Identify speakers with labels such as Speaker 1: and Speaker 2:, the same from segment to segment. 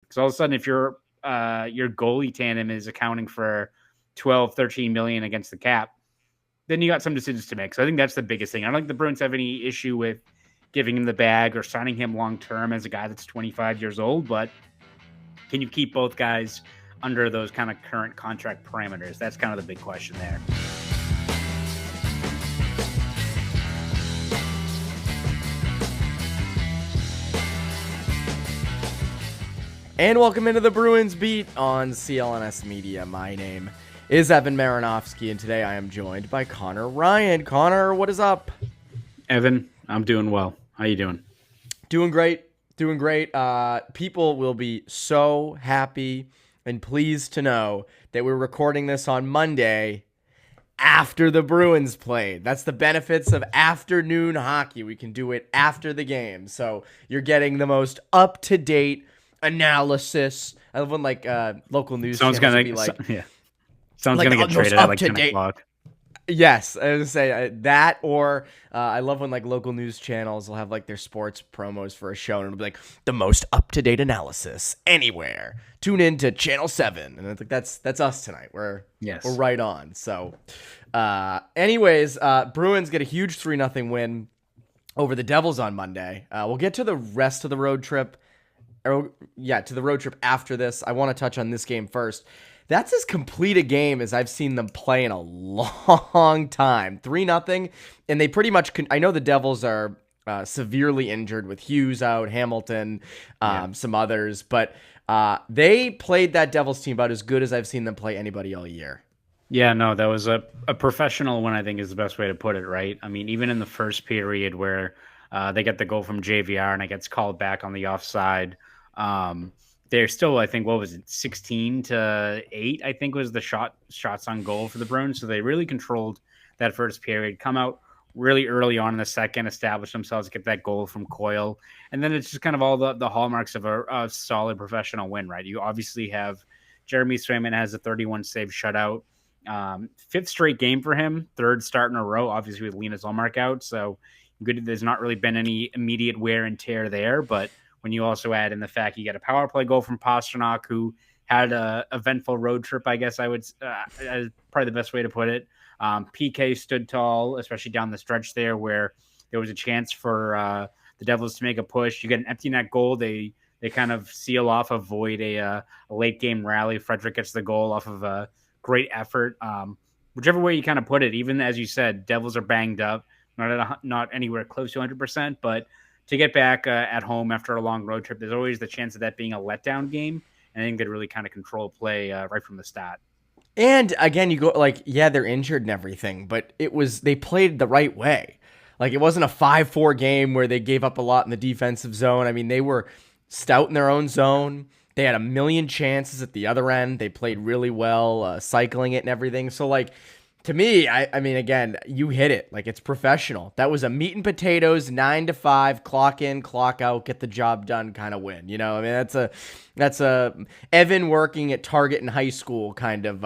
Speaker 1: Because all of a sudden, if your goalie tandem is accounting for 12, 13 million against the cap, then you got some decisions to make. So I think that's the biggest thing. I don't think the Bruins have any issue with giving him the bag or signing him long-term as a guy that's 25 years old, but can you keep both guys under those kind of current contract parameters? That's kind of the big question there.
Speaker 2: And welcome into the Bruins Beat on CLNS Media. My name is Evan Marinofsky, and today I am joined by Conor Ryan. Conor, what is up?
Speaker 1: Evan, I'm doing well. How you doing?
Speaker 2: Doing great. People will be so happy and pleased to know that we're recording this on Monday after the Bruins played. That's the benefits of afternoon hockey. We can do it after the game. So you're getting the most up-to-date analysis. I love when local news channels be like,
Speaker 1: someone's gonna get traded at like 10 o'clock.
Speaker 2: Yes, I was gonna say that, or I love when like local news channels will have like their sports promos for a show, and it'll be like the most up-to-date analysis anywhere. Tune in to Channel 7, and I think that's us tonight. We're right on. So, anyways, Bruins get a huge 3-0 win over the Devils on Monday. We'll get to the rest of the road trip. To the road trip after this. I want to touch on this game first. That's as complete a game as I've seen them play in a long time. 3-0, and they pretty much I know the Devils are severely injured with Hughes out, Hamilton, some others, but they played that Devils team about as good as I've seen them play anybody all year.
Speaker 1: Yeah, no, that was a professional one, I think is the best way to put it, right? I mean, even in the first period where they get the goal from JVR and it gets called back on the offside, they're still, I think, 16-8, I think was the shots on goal for the Bruins. So they really controlled that first period, come out really early on in the second, establish themselves, get that goal from Coyle. And then it's just kind of all the hallmarks of a solid professional win, right? You obviously have Jeremy Swayman has a 31 save shutout, 5th straight game for him, 3rd start in a row, obviously with Linus Ullmark out. So good, there's not really been any immediate wear and tear there, but when you also add in the fact you get a power play goal from Pastrnak, who had a eventful road trip, I guess I would probably the best way to put it. PK stood tall, especially down the stretch there where there was a chance for the Devils to make a push. You get an empty net goal. They kind of seal off, avoid a late game rally. Frederic gets the goal off of a great effort. Whichever way you kind of put it, even as you said, Devils are banged up, not anywhere close to 100%, but to get back at home after a long road trip, there's always the chance of that being a letdown game. And I think they really kind of control play right from the start.
Speaker 2: And again, you go they're injured and everything, but they played the right way. Like, it wasn't a 5-4 game where they gave up a lot in the defensive zone. I mean, they were stout in their own zone. They had a million chances at the other end. They played really well, cycling it and everything. So, like, to me, I mean, again, you hit it. Like, it's professional. That was a meat and potatoes, 9 to 5, clock in, clock out, get the job done kind of win. You know, I mean, that's a Evan working at Target in high school kind of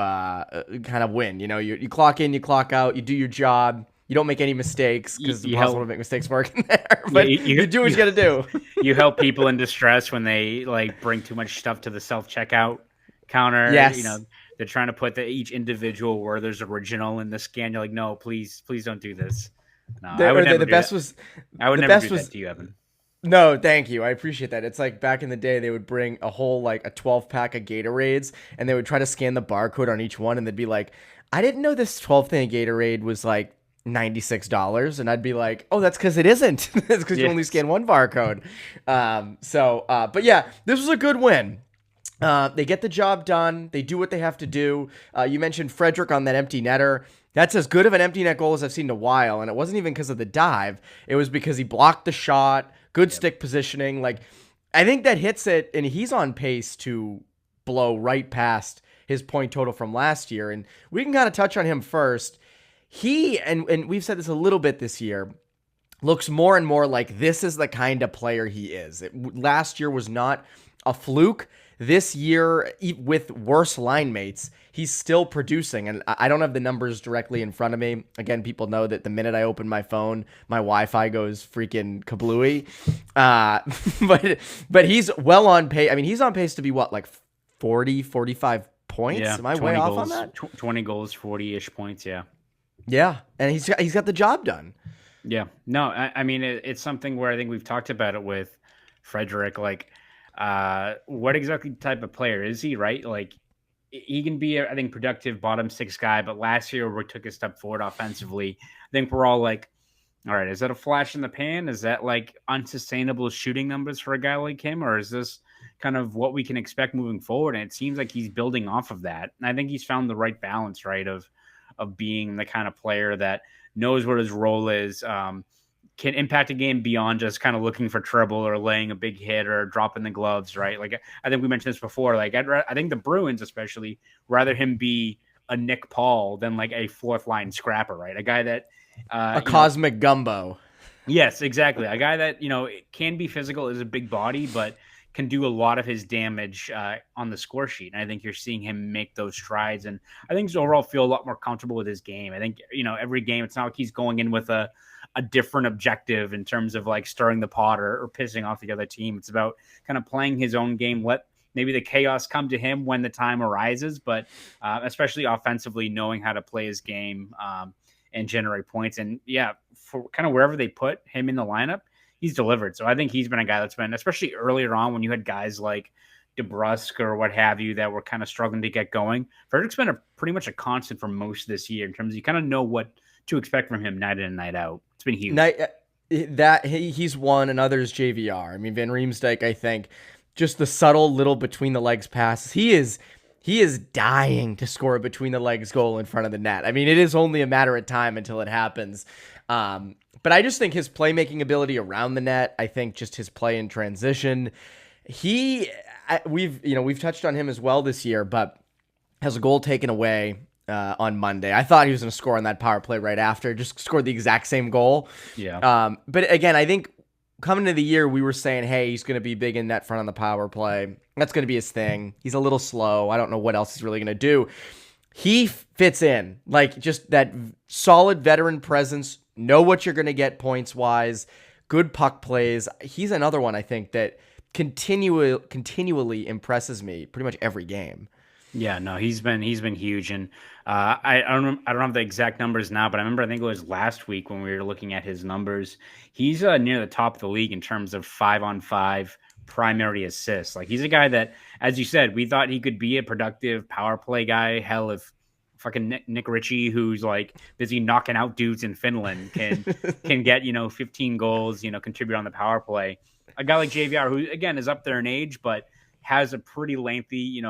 Speaker 2: win. You know, you clock in, you clock out, you do your job. You don't make any mistakes because it's impossible to make mistakes working there. But you do what you got to do.
Speaker 1: You help people in distress when they like bring too much stuff to the self-checkout counter.
Speaker 2: Yes.
Speaker 1: You know, they're trying to put each individual Werther's original in the scan. You're like, no, please don't do this. No, I would never do that to you, Evan.
Speaker 2: No, thank you. I appreciate that. It's like back in the day, they would bring a whole, like a 12-pack of Gatorades, and they would try to scan the barcode on each one, and they'd be like, I didn't know this 12 thing of Gatorade was like $96. And I'd be like, oh, that's because it isn't. It's because you only scan one barcode. But yeah, this was a good win. They get the job done. They do what they have to do. You mentioned Frederic on that empty netter. That's as good of an empty net goal as I've seen in a while. And it wasn't even because of the dive. It was because he blocked the shot, good stick positioning. Like, I think that hits it, and he's on pace to blow right past his point total from last year. And we can kind of touch on him first. He, and we've said this a little bit this year, looks more and more like this is the kind of player he is. Last year was not a fluke. This year, with worse line mates, he's still producing. And I don't have the numbers directly in front of me. Again, people know that the minute I open my phone, my Wi-Fi goes freaking kablooey. But he's well on pace. I mean, he's on pace to be what, like 40, 45 points?
Speaker 1: Yeah,
Speaker 2: Am I way off on that?
Speaker 1: 20 goals, 40-ish points, yeah.
Speaker 2: Yeah, and he's got the job done.
Speaker 1: Yeah. No, I mean, it's something where I think we've talked about it with Frederic, like, what exactly type of player is he, right? Like, he can be, I think, productive bottom six guy, but last year we took a step forward offensively. I think we're all like, all right, is that a flash in the pan? Is that like unsustainable shooting numbers for a guy like him? Or is this kind of what we can expect moving forward? And it seems like he's building off of that. And I think he's found the right balance, right, of being the kind of player that knows what his role is, can impact a game beyond just kind of looking for trouble or laying a big hit or dropping the gloves, right? Like, I think we mentioned this before. Like, I think the Bruins especially rather him be a Nick Paul than like a fourth line scrapper, right? A guy that
Speaker 2: a cosmic gumbo.
Speaker 1: Yes, exactly. A guy that can be physical, is a big body, but can do a lot of his damage on the score sheet. And I think you're seeing him make those strides, and I think he's overall feel a lot more comfortable with his game. I think every game, it's not like he's going in with a different objective in terms of like stirring the pot or pissing off the other team. It's about kind of playing his own game. Let maybe the chaos come to him when the time arises, but especially offensively, knowing how to play his game and generate points. And yeah, for kind of wherever they put him in the lineup, he's delivered. So I think he's been a guy that's been, especially earlier on when you had guys like DeBrusque or what have you that were kind of struggling to get going. Frederic's been pretty much a constant for most of this year in terms of you kind of know what to expect from him night in and night out. It's been huge.
Speaker 2: He's one, and others JVR. I mean, Van Riemsdyk, I think, just the subtle little between the legs passes. He is dying to score a between the legs goal in front of the net. I mean, it is only a matter of time until it happens. But I just think his playmaking ability around the net, I think just his play in transition, we've touched on him as well this year, but has a goal taken away on Monday. I thought he was going to score on that power play right after, just scored the exact same goal.
Speaker 1: Yeah.
Speaker 2: But again, I think coming into the year, we were saying, hey, he's going to be big in net front on the power play. That's going to be his thing. He's a little slow. I don't know what else he's really going to do. He fits in, like just that solid veteran presence, know what you're going to get points-wise, good puck plays. He's another one, I think, that continually impresses me pretty much every game.
Speaker 1: Yeah, no, he's been huge, and I don't have the exact numbers now, but I remember I think it was last week when we were looking at his numbers. He's near the top of the league in terms of 5-on-5 primary assists. Like, he's a guy that, as you said, we thought he could be a productive power play guy. Hell, if fucking Nick Ritchie, who's like busy knocking out dudes in Finland, can get 15 goals, contribute on the power play. A guy like JVR, who again is up there in age, but has a pretty lengthy,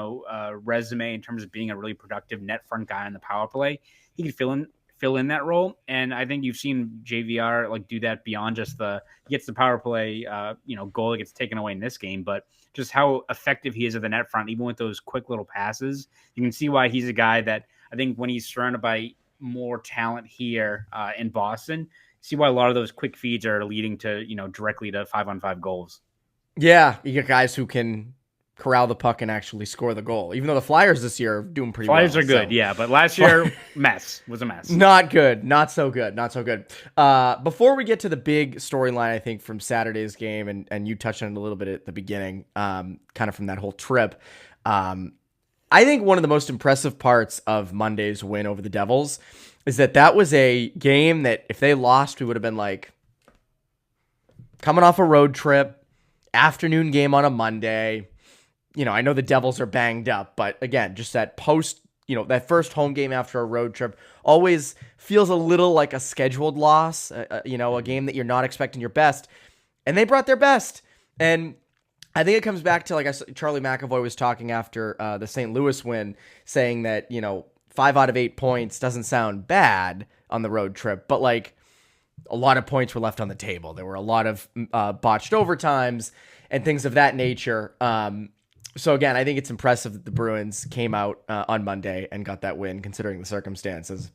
Speaker 1: resume in terms of being a really productive net front guy on the power play. He could fill in that role, and I think you've seen JVR like do that beyond just he gets the power play, goal that gets taken away in this game, but just how effective he is at the net front, even with those quick little passes. You can see why he's a guy that I think when he's surrounded by more talent here in Boston, see why a lot of those quick feeds are leading to directly to 5-on-5 goals.
Speaker 2: Yeah, you get guys who can corral the puck and actually score the goal. Even though the Flyers this year are doing pretty well.
Speaker 1: Flyers are good, yeah, but last year was a mess.
Speaker 2: Not good. Not so good. Before we get to the big storyline, I think, from Saturday's game, and you touched on it a little bit at the beginning, kind of from that whole trip, I think one of the most impressive parts of Monday's win over the Devils is that was a game that if they lost, we would have been like coming off a road trip, afternoon game on a Monday. I know the Devils are banged up, but again, just that that first home game after a road trip always feels a little like a scheduled loss, a game that you're not expecting your best. And they brought their best. And I think it comes back to, like Charlie McAvoy was talking after the St. Louis win, saying that, 5 out of 8 points doesn't sound bad on the road trip, but like a lot of points were left on the table. There were a lot of botched overtimes and things of that nature. So again, I think it's impressive that the Bruins came out on Monday and got that win, considering the circumstances.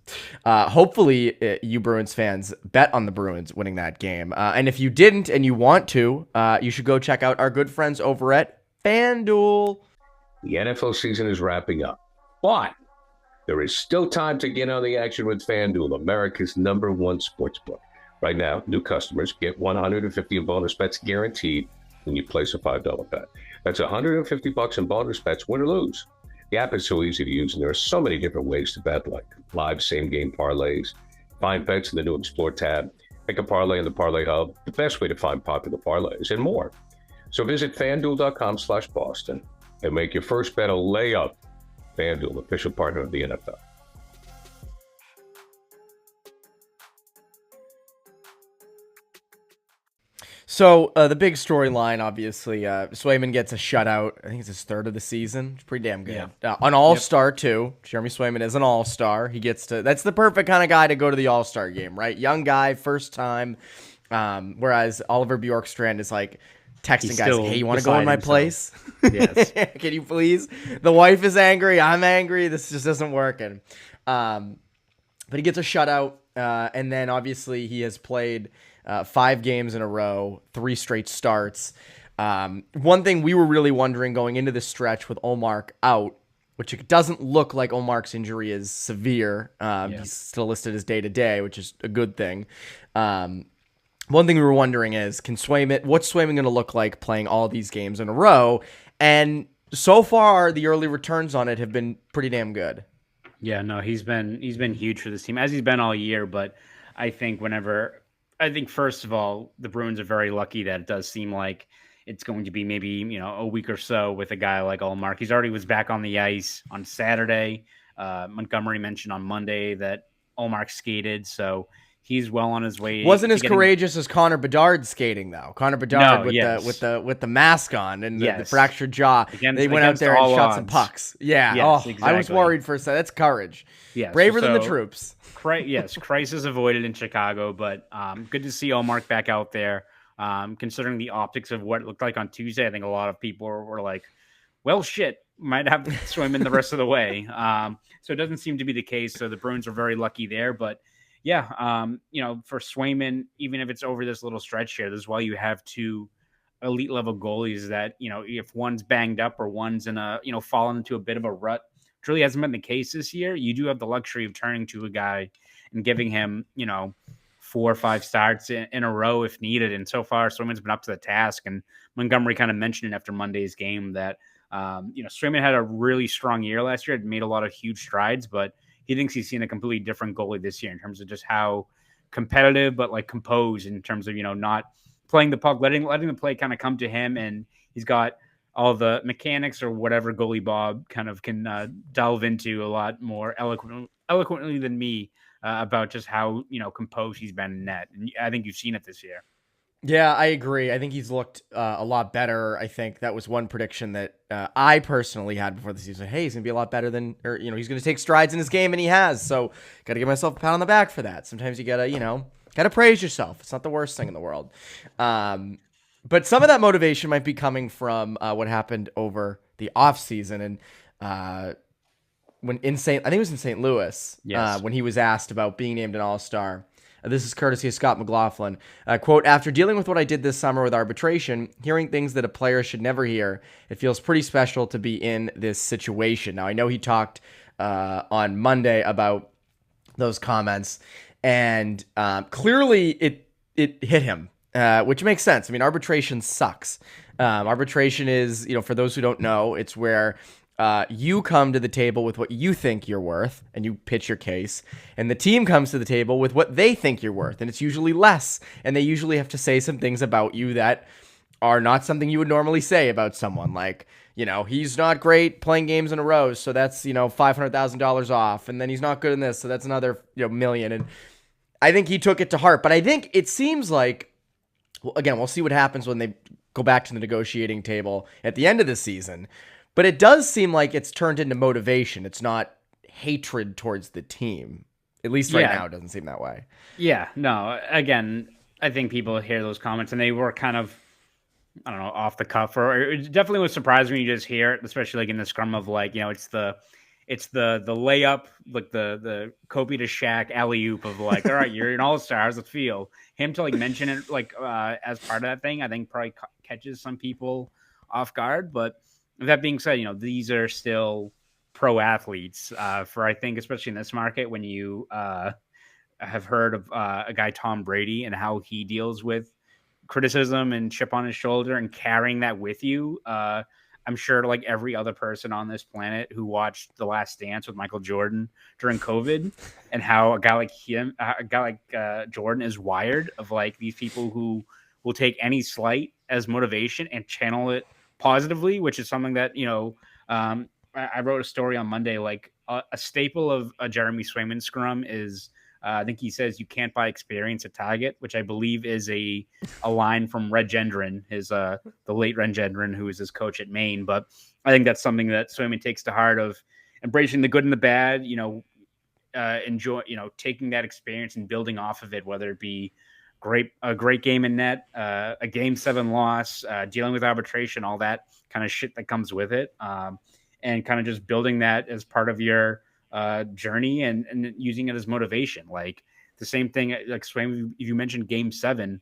Speaker 2: Hopefully, you Bruins fans bet on the Bruins winning that game. And if you didn't and you want to, you should go check out our good friends over at FanDuel.
Speaker 3: The NFL season is wrapping up, but there is still time to get on the action with FanDuel, America's #1 sportsbook. Right now, new customers get $150 in bonus bets guaranteed when you place a $5 bet. That's $150 in bonus bets, win or lose. The app is so easy to use, and there are so many different ways to bet, like live same-game parlays, find bets in the new Explore tab, pick a parlay in the Parlay Hub, the best way to find popular parlays, and more. So visit FanDuel.com/Boston and make your first bet a layup. FanDuel, official partner of the NFL.
Speaker 2: So the big storyline, obviously, Swayman gets a shutout. I think it's his third of the season. It's pretty damn good.
Speaker 1: Yeah.
Speaker 2: An all-star, too. Jeremy Swayman is an all-star. He gets to. That's the perfect kind of guy to go to the all-star game, right? Young guy, first time. Whereas Oliver Bjorkstrand is like texting guys, hey, you want to go in my place?
Speaker 1: Yes.
Speaker 2: Can you please? The wife is angry. I'm angry. This just isn't working. But he gets a shutout. And then, obviously, he has played 5 games in a row, 3 straight starts. One thing we were really wondering going into this stretch with Ullmark out, which it doesn't look like Ullmark's injury is severe. He's still listed as day-to-day, which is a good thing. One thing we were wondering is, what's Swayman going to look like playing all these games in a row? And so far, the early returns on it have been pretty damn good.
Speaker 1: Yeah, no, he's been huge for this team, as he's been all year. But I think first of all, the Bruins are very lucky that it does seem like it's going to be maybe a week or so with a guy like Ullmark. He's already was back on the ice on Saturday. Montgomery mentioned on Monday that Ullmark skated, so he's well on his way.
Speaker 2: Wasn't as courageous as Connor Bedard skating though. Connor Bedard with the mask on and the fractured jaw. They went out there and shot some pucks. Yeah.
Speaker 1: Yes, exactly.
Speaker 2: I was worried for a second. That's courage.
Speaker 1: Yes.
Speaker 2: Braver than the troops.
Speaker 1: Crisis avoided in Chicago, but good to see Ullmark back out there. Considering the optics of what it looked like on Tuesday, I think a lot of people were like, well, shit, might have to swim in the rest of the way. So it doesn't seem to be the case. So the Bruins are very lucky there, but yeah, for Swayman, even if it's over this little stretch here, this is why you have 2 elite level goalies that, if one's banged up or one's in a, fallen into a bit of a rut, which really hasn't been the case this year. You do have the luxury of turning to a guy and giving him, 4 or 5 starts in a row if needed. And so far, Swayman's been up to the task. And Montgomery kind of mentioned it after Monday's game that, Swayman had a really strong year last year, had made a lot of huge strides, but he thinks he's seen a completely different goalie this year in terms of just how competitive, but like composed in terms of, not playing the puck, letting the play kind of come to him. And he's got all the mechanics or whatever goalie Bob kind of can delve into a lot more eloquently than me about just how, composed he's been in net. And I think you've seen it this year.
Speaker 2: Yeah, I agree. I think he's looked a lot better. I think that was one prediction that I personally had before the season. Hey, he's going to be a lot better he's going to take strides in his game, and he has. So got to give myself a pat on the back for that. Sometimes you got to praise yourself. It's not the worst thing in the world. But some of that motivation might be coming from what happened over the offseason. And I think it was in St. Louis, when he was asked about being named an all-star. This is courtesy of Scott McLaughlin. Quote, after dealing with what I did this summer with arbitration, hearing things that a player should never hear, it feels pretty special to be in this situation. Now, I know he talked on Monday about those comments, and clearly it hit him, which makes sense. I mean, arbitration sucks. Arbitration is, for those who don't know, it's where you come to the table with what you think you're worth, and you pitch your case, and the team comes to the table with what they think you're worth, and it's usually less, and they usually have to say some things about you that are not something you would normally say about someone, like, he's not great playing games in a row, so that's, $500,000 off, and then he's not good in this, so that's another, million, and I think he took it to heart, but I think it seems like, well, again, we'll see what happens when they go back to the negotiating table at the end of the season. But it does seem like it's turned into motivation. It's not hatred towards the team. At least right now, it doesn't seem that way. Yeah,
Speaker 1: no. Again, I think people hear those comments and they were kind of, I don't know, off the cuff. Or it definitely was surprising when you just hear it, especially like in the scrum of like, it's the layup, like the Kobe to Shaq alley-oop of like, all right, you're an all-star, how's it feel? Him to like mention it like as part of that thing, I think probably catches some people off guard. But that being said, these are still pro athletes. For I think, especially in this market, when you have heard of a guy Tom Brady and how he deals with criticism and chip on his shoulder and carrying that with you. I'm sure like every other person on this planet who watched The Last Dance with Michael Jordan during COVID and how a guy like him, Jordan is wired of like these people who will take any slight as motivation and channel it positively, which is something that, I wrote a story on Monday, like a staple of a Jeremy Swayman scrum is, I think he says you can't buy experience at Target, which I believe is a line from Red Gendron, the late Red Gendron, who was his coach at Maine. But I think that's something that Swayman takes to heart of embracing the good and the bad, enjoy, taking that experience and building off of it, whether it be a great game in net, a Game 7 loss, dealing with arbitration, all that kind of shit that comes with it. And kind of just building that as part of your journey and using it as motivation. Like the same thing, like Swayman, if you mentioned Game 7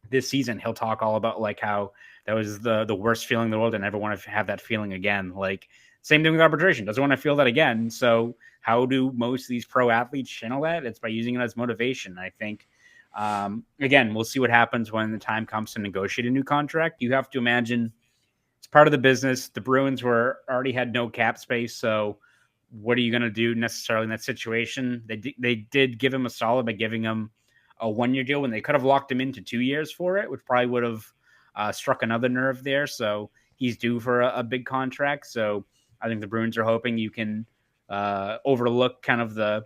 Speaker 1: this season, he'll talk all about like how that was the worst feeling in the world and never want to have that feeling again. Like same thing with arbitration, doesn't want to feel that again. So how do most of these pro athletes channel that? It's by using it as motivation. I think again, we'll see what happens when the time comes to negotiate a new contract. You have to imagine it's part of the business. The Bruins already had no cap space, so what are you going to do necessarily in that situation? They did give him a solid by giving him a 1-year deal when they could have locked him into 2 years for it, which probably would have struck another nerve there. So he's due for a big contract. So I think the Bruins are hoping you can overlook kind of the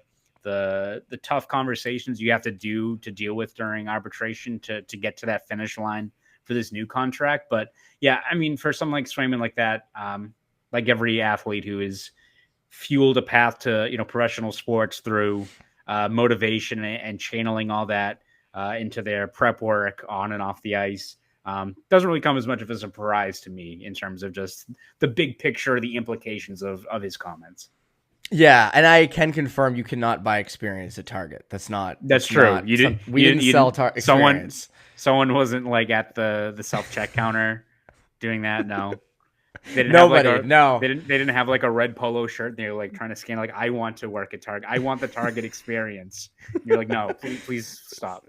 Speaker 1: tough conversations you have to deal with during arbitration to get to that finish line for this new contract. But yeah, I mean, for someone like Swayman like that, like every athlete who is fueled a path to professional sports through motivation and channeling all that into their prep work on and off the ice, doesn't really come as much of a surprise to me in terms of just the big picture, the implications of his comments.
Speaker 2: Yeah, and I can confirm you cannot buy experience at Target. That's true. We didn't sell experience.
Speaker 1: Someone wasn't like at the self-check counter doing that. No. They didn't They didn't have like a red polo shirt. They were like trying to scan like, I want to work at Target. I want the Target experience. And you're like, no, please stop.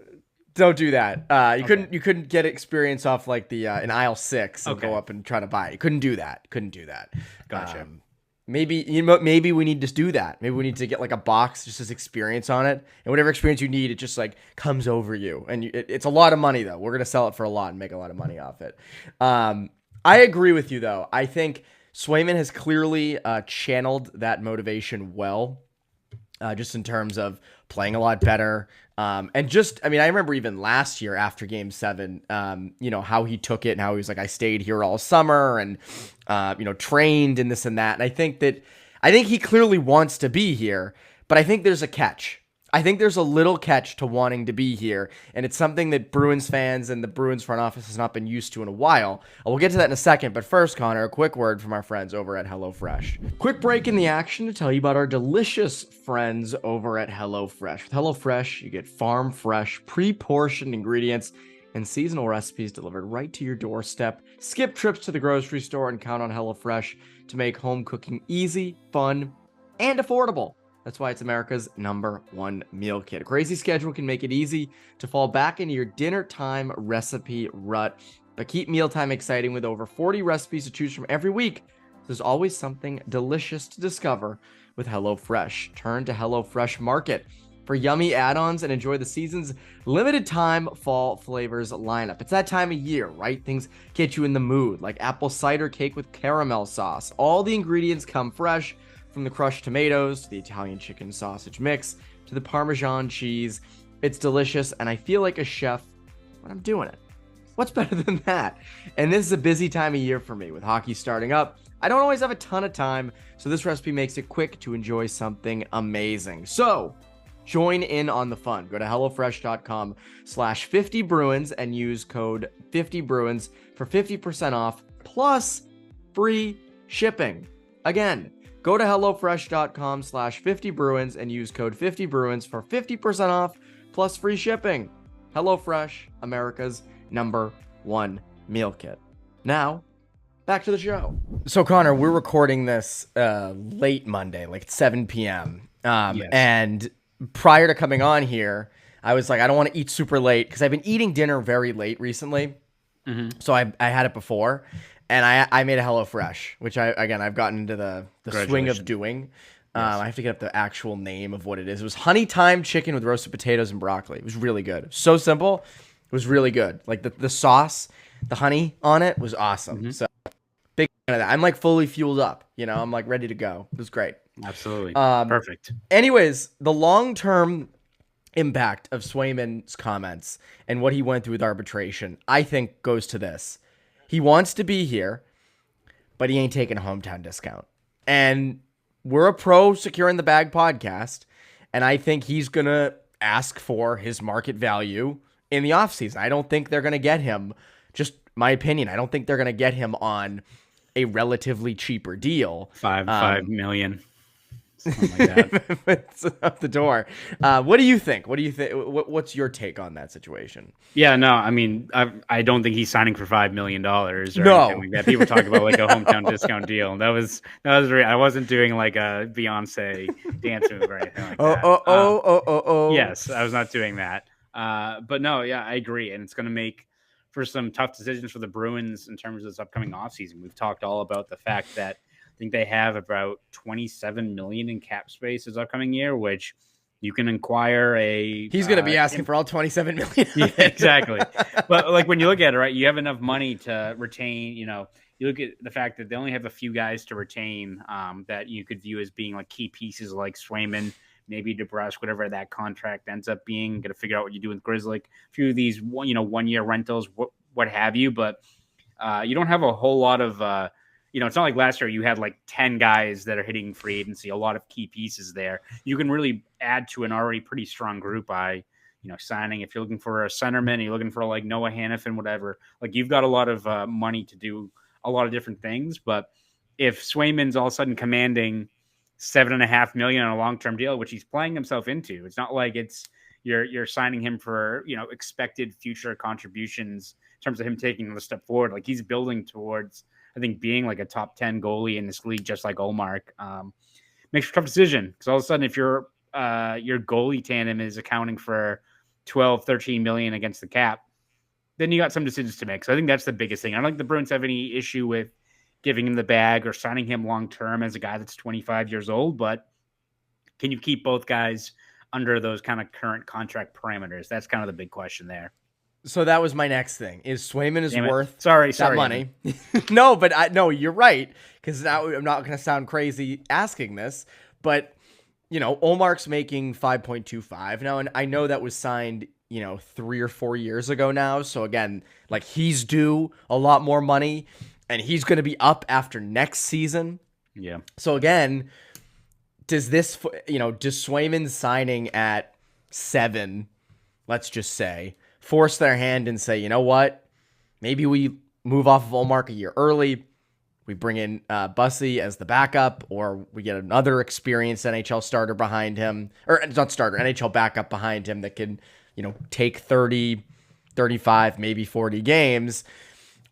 Speaker 2: Don't do that. You couldn't get experience off like the in aisle 6 and go up and try to buy it. You couldn't do that.
Speaker 1: Gotcha.
Speaker 2: Maybe we need to do that. Maybe we need to get like a box just as experience on it, and whatever experience you need, it just like comes over you. And it's a lot of money though. We're gonna sell it for a lot and make a lot of money off it. I agree with you though. I think Swayman has clearly channeled that motivation well, just in terms of playing a lot better. And just, I mean, I remember even last year after Game 7, how he took it and how he was like, I stayed here all summer and, trained and this and that. And I think he clearly wants to be here, but I think there's a catch. I think there's a little catch to wanting to be here, and it's something that Bruins fans and the Bruins front office has not been used to in a while. We'll get to that in a second, but first, Connor, a quick word from our friends over at HelloFresh. Quick break in the action to tell you about our delicious friends over at HelloFresh. With HelloFresh, you get farm-fresh, pre-portioned ingredients and seasonal recipes delivered right to your doorstep. Skip trips to the grocery store and count on HelloFresh to make home cooking easy, fun, and affordable. That's why it's America's #1 meal kit. A crazy schedule can make it easy to fall back into your dinner time recipe rut, but keep mealtime exciting with over 40 recipes to choose from every week. There's always something delicious to discover with HelloFresh. Turn to HelloFresh Market for yummy add-ons and enjoy the season's limited time fall flavors lineup. It's that time of year, right? Things get you in the mood, like apple cider cake with caramel sauce. All the ingredients come fresh, from the crushed tomatoes to the Italian chicken sausage mix to the Parmesan cheese. It's delicious, and I feel like a chef when I'm doing it. What's better than that? And this is a busy time of year for me with hockey starting up. I don't always have a ton of time, so this recipe makes it quick to enjoy something amazing. So join in on the fun. Go to HelloFresh.com/50Bruins and use code 50Bruins for 50% off plus free shipping. Again, go to HelloFresh.com/50Bruins and use code 50Bruins for 50% off plus free shipping. HelloFresh, America's #1 meal kit. Now, back to the show. So, Connor, we're recording this late Monday, like 7 p.m.
Speaker 1: Yes.
Speaker 2: And prior to coming on here, I was like, I don't want to eat super late because I've been eating dinner very late recently. So I had it before, and I made a HelloFresh, which I've gotten into the swing of doing. I have to get up the actual name of what it is. It was honey thyme chicken with roasted potatoes and broccoli. It was really good. So simple. It was really good. Like the sauce, the honey on it was awesome. So big fan of that. I'm like fully fueled up. I'm like ready to go. It was great.
Speaker 1: Absolutely. Perfect.
Speaker 2: Anyways, the long-term impact of Swayman's comments and what he went through with arbitration, I think goes to this. He wants to be here, but he ain't taking a hometown discount. And we're a pro securing the bag podcast, and I think he's going to ask for his market value in the offseason. I don't think they're going to get him, just my opinion, I don't think they're going to get him on a relatively cheaper deal.
Speaker 1: $5 million. Something like that.
Speaker 2: It's up the door. What do you think? What's your take on that situation?
Speaker 1: Yeah, no, I mean, I don't think he's signing for $5 million or anything
Speaker 2: No.
Speaker 1: like that. People talk about like a hometown discount deal. That was real. I wasn't doing like a Beyonce dance move or anything like that.
Speaker 2: Oh.
Speaker 1: Yes, I was not doing that. But no, yeah, I agree, and it's going to make for some tough decisions for the Bruins in terms of this upcoming offseason. We've talked all about the fact that I think they have about $27 million in cap space this upcoming year, which you can acquire a.
Speaker 2: He's going to be asking for all $27 million.
Speaker 1: Yeah, exactly. But like when you look at it, right, you have enough money to retain. You look at the fact that they only have a few guys to retain that you could view as being like key pieces, like Swayman, maybe DeBrusk, whatever that contract ends up being. Got to figure out what you do with Grizzly. A few of these, 1 year rentals, what have you. But you don't have a whole lot of. It's not like last year you had like 10 guys that are hitting free agency, a lot of key pieces there. You can really add to an already pretty strong group by, signing. If you're looking for a centerman, you're looking for like Noah Hannafin, whatever, like you've got a lot of money to do a lot of different things. But if Swayman's all of a sudden commanding $7.5 million on a long-term deal, which he's playing himself into, it's not like you're signing him for, expected future contributions in terms of him taking the step forward. Like he's building towards, I think, being like a top 10 goalie in this league, just like Ullmark. Makes a tough decision because all of a sudden, if your goalie tandem is accounting for 12, 13 million against the cap, then you got some decisions to make. So I think that's the biggest thing. I don't think the Bruins have any issue with giving him the bag or signing him long term as a guy that's 25 years old, but can you keep both guys under those kind of current contract parameters? That's kind of the big question there.
Speaker 2: So that was my next thing. Is Swayman is worth
Speaker 1: that
Speaker 2: money? No, but no, you're right. Because now I'm not going to sound crazy asking this, but Ullmark's making 5.25 now, and I know that was signed 3 or 4 years ago now. So again, like he's due a lot more money, and he's going to be up after next season.
Speaker 1: Yeah.
Speaker 2: So again, does Swayman signing at 7, let's just say, force their hand and say, you know what, maybe we move off of Ullmark a year early, we bring in Bussy as the backup, or we get another experienced NHL starter behind him, or not starter, NHL backup behind him that can, take 30, 35, maybe 40 games,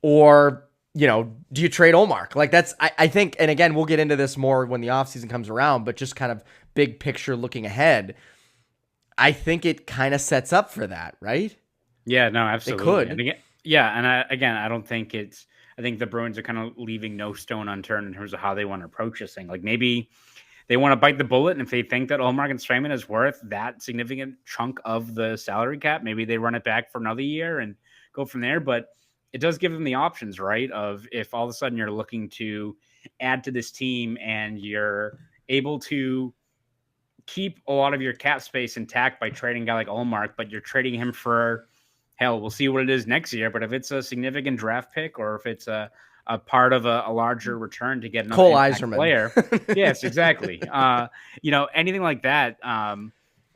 Speaker 2: or, do you trade Ullmark? Like that's, I think, and again, we'll get into this more when the offseason comes around, but just kind of big picture looking ahead, I think it kind of sets up for that, right?
Speaker 1: Yeah, no, absolutely.
Speaker 2: It could.
Speaker 1: And I don't think I think the Bruins are kind of leaving no stone unturned in terms of how they want to approach this thing. Like maybe they want to bite the bullet, and if they think that Ullmark and Swayman is worth that significant chunk of the salary cap, maybe they run it back for another year and go from there. But it does give them the options, right? Of if all of a sudden you're looking to add to this team and you're able to keep a lot of your cap space intact by trading a guy like Ullmark, but you're trading him for, hell, we'll see what it is next year. But if it's a significant draft pick, or if it's a part of a larger return to get another
Speaker 2: Cole Eiserman
Speaker 1: player, yes, exactly. Anything like that.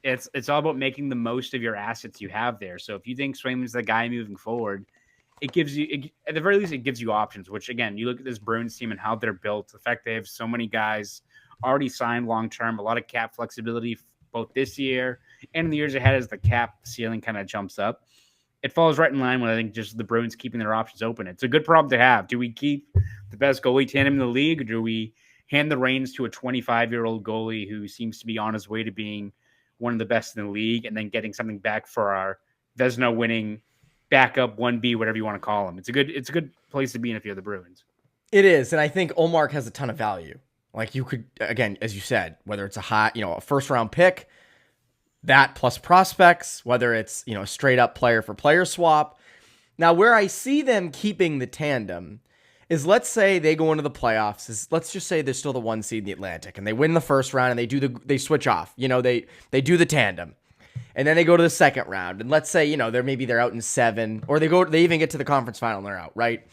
Speaker 1: It's all about making the most of your assets you have there. So if you think Swayman's the guy moving forward, it gives you, at the very least, it gives you options. Which again, you look at this Bruins team and how they're built. The fact they have so many guys already signed long term, a lot of cap flexibility both this year and in the years ahead as the cap ceiling kind of jumps up. it falls right in line with, I think, just the Bruins keeping their options open. It's a good problem to have. Do we keep the best goalie tandem in the league, or do we hand the reins to a 25-year-old goalie who seems to be on his way to being one of the best in the league, and then getting something back for our Vezina winning backup 1B, whatever you want to call him? It's a good place to be in if you're the Bruins.
Speaker 2: It is, and I think Ullmark has a ton of value. Like, you could, again, as you said, whether it's a first round pick, that plus prospects, whether it's, a straight up player for player swap. Now, where I see them keeping the tandem is, let's say they go into the playoffs. Let's just say they're still the 1 seed in the Atlantic and they win the first round and they switch off. They do the tandem. And then they go to the second round. And let's say, they're out in 7, or they even get to the conference final and they're out, right?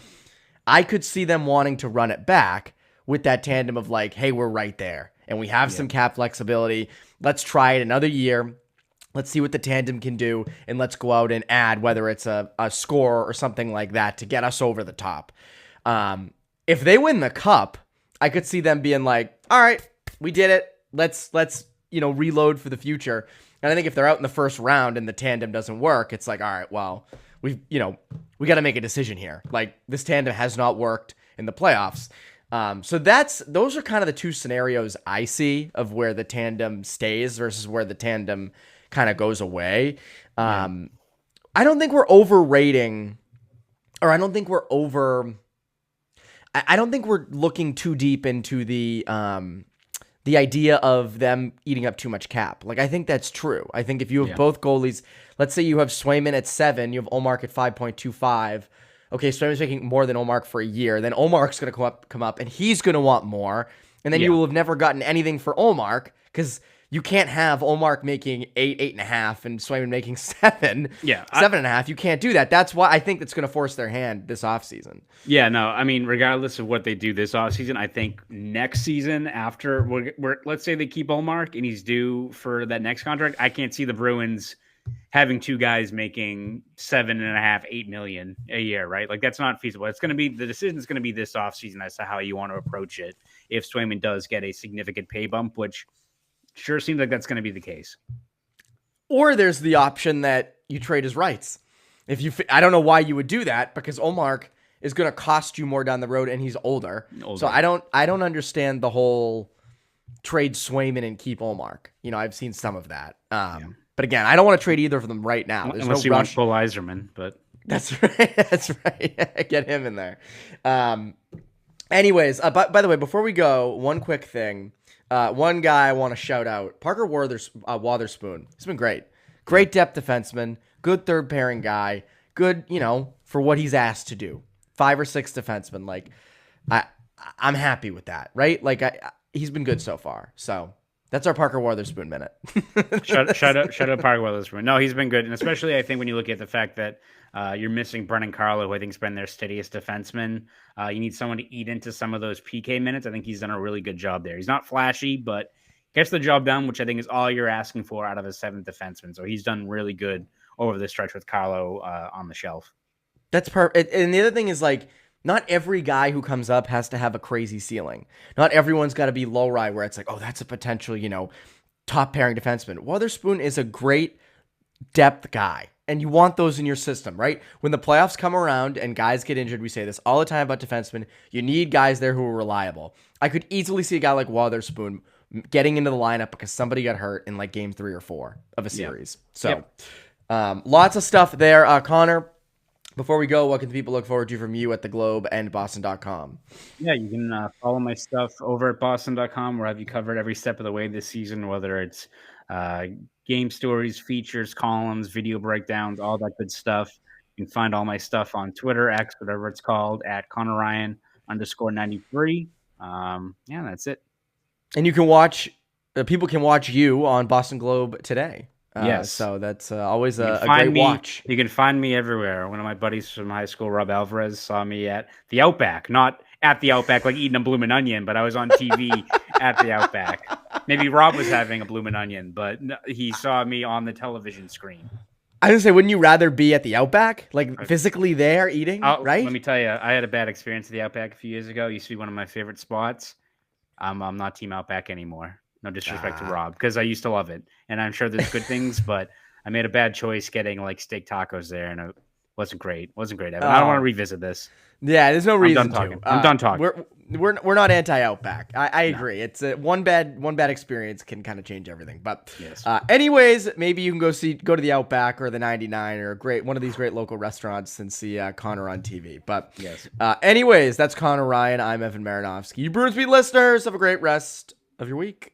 Speaker 2: I could see them wanting to run it back with that tandem of like, hey, we're right there and we have some cap flexibility. Let's try it another year. Let's see what the tandem can do, and let's go out and add, whether it's a score or something like that, to get us over the top. If they win the cup, I could see them being like, all right, we did it. Let's reload for the future. And I think if they're out in the first round and the tandem doesn't work, it's like, all right, well, we got to make a decision here. Like, this tandem has not worked in the playoffs. So those are kind of the two scenarios I see of where the tandem stays versus where the tandem kind of goes away. I don't think we're overrating, or I don't think we're looking too deep into the idea of them eating up too much cap. Like, I think that's true. I think if you have both goalies, let's say you have Swayman at 7, you have Ullmark at 5.25. Okay, Swayman's making more than Ullmark for a year. Then Ullmark's going to come up, and he's going to want more. And then you will have never gotten anything for Ullmark, because you can't have Ullmark making 8.5, and Swayman making 7. Yeah. 7.5. You can't do that. That's why I think that's going to force their hand this offseason.
Speaker 1: Yeah, no, I mean, regardless of what they do this offseason, I think next season, after let's say they keep Ullmark and he's due for that next contract, I can't see the Bruins having two guys making 7.5, 8 million a year, right? Like, that's not feasible. The decision's going to be this offseason as to how you want to approach it. If Swayman does get a significant pay bump, which sure seems like that's going to be the case.
Speaker 2: Or there's the option that you trade his rights. I don't know why you would do that, because Ullmark is going to cost you more down the road, and he's older. So I don't understand the whole trade Swayman and keep Ullmark. I've seen some of that. But again, I don't want to trade either of them right now. There's
Speaker 1: Unless
Speaker 2: no
Speaker 1: you
Speaker 2: rush.
Speaker 1: want Cole Iserman, but
Speaker 2: that's right. That's right. Get him in there. Anyways, by the way, before we go, one quick thing. One guy I want to shout out, Parker Wotherspoon. He's been great. Great depth defenseman, good third pairing guy, good, for what he's asked to do. 5 or 6 defensemen. Like, I'm happy with that, right? Like, he's been good so far. So that's our Parker Wotherspoon minute.
Speaker 1: Shout out Parker Wotherspoon. No, he's been good. And especially, I think, when you look at the fact that you're missing Brennan Carlo, who I think's been their steadiest defenseman. You need someone to eat into some of those PK minutes. I think he's done a really good job there. He's not flashy, but gets the job done, which I think is all you're asking for out of a 7th defenseman. So he's done really good over the stretch with Carlo on the shelf.
Speaker 2: That's perfect. And the other thing is, like, not every guy who comes up has to have a crazy ceiling. Not everyone's got to be low ride where it's like, oh, that's a potential, top pairing defenseman. Wotherspoon is a great depth guy, and you want those in your system, right? When the playoffs come around and guys get injured, we say this all the time about defensemen, you need guys there who are reliable. I could easily see a guy like Wotherspoon getting into the lineup because somebody got hurt in like game 3 or 4 of a series. So lots of stuff there. Connor, before we go, what can the people look forward to from you at the Globe and Boston.com?
Speaker 1: Yeah, you can follow my stuff over at Boston.com, where I've you covered every step of the way this season, whether it's game stories, features, columns, video breakdowns, all that good stuff. You can find all my stuff on Twitter, X, whatever it's called, at Conor Ryan _93. That's it.
Speaker 2: And you can watch, people can watch you on Boston Globe today.
Speaker 1: Yes.
Speaker 2: So that's always a great watch.
Speaker 1: You can find me everywhere. One of my buddies from high school, Rob Alvarez, saw me at the Outback. Not at the Outback like eating a bloomin' onion, but I was on TV at the Outback. Maybe Rob was having a bloomin' onion, but he saw me on the television screen.
Speaker 2: I was going to say, wouldn't you rather be at the Outback? Like physically there eating, right?
Speaker 1: Let me tell you, I had a bad experience at the Outback a few years ago. It used to be one of my favorite spots. I'm not Team Outback anymore. No disrespect to Rob, because I used to love it. And I'm sure there's good things, but I made a bad choice getting like steak tacos there, and it wasn't great. Evan. I don't want to revisit this.
Speaker 2: Yeah, there's no reason
Speaker 1: done talking.
Speaker 2: to.
Speaker 1: I'm done talking.
Speaker 2: We're not anti-Outback. I agree. It's one bad experience can kind of change everything. But
Speaker 1: Yes.
Speaker 2: Anyways, maybe you can go to the Outback or the 99 or one of these great local restaurants and see Conor on TV. But
Speaker 1: Yes.
Speaker 2: Anyways, that's Conor Ryan. I'm Evan Marinofsky. You Bruins Beat listeners, have a great rest of your week.